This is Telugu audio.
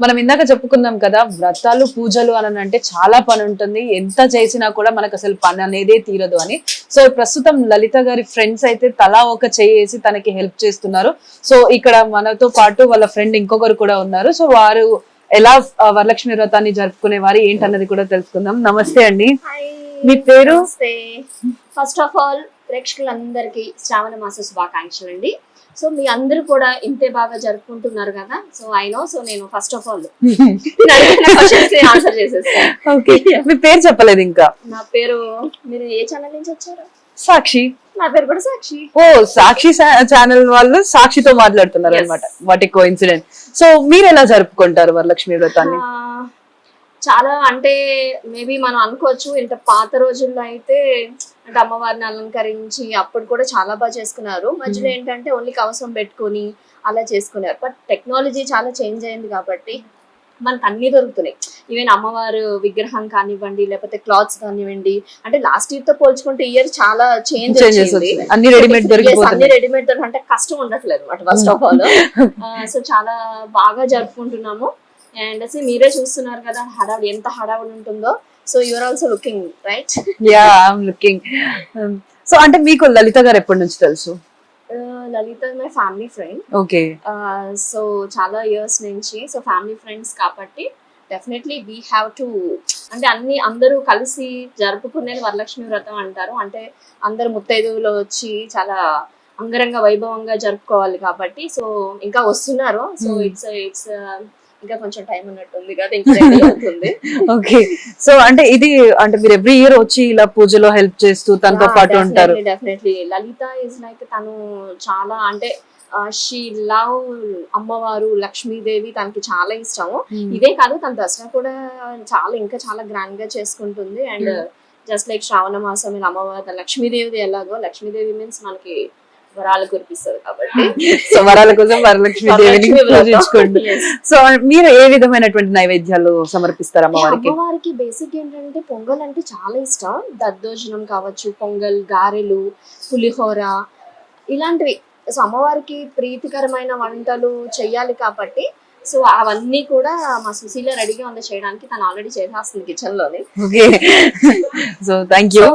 మనం ఇందాక చెప్పుకున్నాం కదా, వ్రతాలు పూజలు అని అంటే చాలా పని ఉంటుంది, ఎంత చేసినా కూడా మనకు అసలు పని అనేదే తీరదు అని. సో ప్రస్తుతం లలిత గారి ఫ్రెండ్స్ అయితే తలా ఒక చేసి తనకి హెల్ప్ చేస్తున్నారు. సో ఇక్కడ మనతో పాటు వాళ్ళ ఫ్రెండ్ ఇంకొకరు కూడా ఉన్నారు. సో వారు ఎలా వరలక్ష్మి వ్రతాన్ని జరుపుకునే వారు ఏంటన్నది కూడా తెలుసుకుందాం. నమస్తే అండి, మీ పేరు? ఫస్ట్ ఆఫ్ ఆల్ ప్రేక్షకులందరికీ శ్రావణ మాస శుభాకాంక్షలు అండి. సో మీ అందరూ కూడా ఇంతే బాగా జరుపుకుంటున్నారు కదా. So I know. సో నేను ఫస్ట్ ఆఫ్ ఆల్ ఆన్సర్ చేసేస్తాను. ఓకే, మీ పేరు చెప్పలేదు ఇంకా. నా పేరు, మీరు ఏ ఛానల్ నుంచి వచ్చారు? సాక్షి. నా పేరు కూడా సాక్షి. ఓ, సాక్షి ఛానల్ వాళ్ళు సాక్షితో మాట్లాడుతున్నారు అనమాట. What a coincident. సో మీరు ఎలా జరుపుకుంటారు వరలక్ష్మి వ్రతాన్ని? చాలా అంటే మేబీ మనం అనుకోవచ్చు, ఇంత పాత రోజుల్లో అయితే అంటే అమ్మవారిని అలంకరించి అప్పుడు కూడా చాలా బాగా చేసుకున్నారు. మధ్యలో ఏంటంటే ఓన్లీ కవసం పెట్టుకొని అలా చేసుకున్నారు. బట్ టెక్నాలజీ చాలా చేంజ్ అయింది కాబట్టి మనకు అన్ని దొరుకుతున్నాయి. ఈవెన్ అమ్మవారు విగ్రహం కానివ్వండి, లేకపోతే క్లాత్స్ కానివ్వండి, అంటే లాస్ట్ ఇయర్ తో పోల్చుకుంటే ఇయర్ చాలా చేంజ్ అన్ని రెడీమేడ్ దొరికి అంటే కష్టం ఉండట్లేదు అనమాట ఫస్ట్ ఆఫ్ ఆల్. సో చాలా బాగా జరుపుకుంటున్నాము. అండ్ అసలు మీరే చూస్తున్నారు కదా హడావుడి, ఎంత హడావుడి ఉంటుందో. So you are also looking right. Yeah, I'm looking. So అంటే మీకు లలిత గారు ఎప్పటి నుంచి తెలుసు? Lalitha my family friend. Okay. So చాలా ఇయర్స్ నుంచి. సో ఫ్యామిలీ ఫ్రెండ్స్ కాబట్టి డెఫినెట్లీ వీ హ్యావ్ టు, అంటే అందరూ కలిసి జరుపుకునేది వరలక్ష్మి వ్రతం అంటారు. అంటే అందరు ముత్తైదువులు వచ్చి చాలా అంగరంగ వైభవంగా జరుపుకోవాలి కాబట్టి. సో ఇంకా వస్తున్నారు. సో ఇట్స్ ఇంకా కొంచెం టైం ఉన్నట్టుంది కదా, ఇంకా అవుతుంది. ఓకే. సో అంటే ఇది అంటే మీరు ఎవ్రీ ఇయర్ వచ్చి ఇలా పూజలో హెల్ప్ చేస్తూ తనతో పాటు ఉంటారు? డెఫినెట్లీ. లలిత ఇస్ లైక్, తను చాలా అంటే షీ లవ్ అమ్మవారు లక్ష్మీదేవి, తనకి చాలా ఇష్టము. ఇదే కాదు, తన దసరా కూడా ఇంకా చాలా గ్రాండ్ గా చేసుకుంటుంది. అండ్ జస్ట్ లైక్ శ్రావణ మాసం ఇలా అమ్మవారు లక్ష్మీదేవిది ఎలాగో, లక్ష్మీదేవి మీన్స్ మనకి వరాలు కురిపిస్తారు కాబట్టి, సో వరాల కోసం వరలక్ష్మి దేవిని పూజించుకోండి. సో మీరు ఏ విధమైనటువంటి నైవేద్యాలు సమర్పిస్తారు అమ్మవారికి? అమ్మవారికి బేసిక్ ఏంటంటే పొంగల్ అంటే చాలా ఇష్టం. దద్దోజనం కావచ్చు, పొంగల్, గారెలు, పులిహోర ఇలాంటివి. సో అమ్మవారికి ప్రీతికరమైన వంటలు చెయ్యాలి కాబట్టి సో అవన్నీ కూడా మా సుశీల రెడీగా ఉంది చేయడానికి. తను ఆల్రెడీ చేసేస్తుంది కిచెన్ లోనే. ఓకే. So thank you.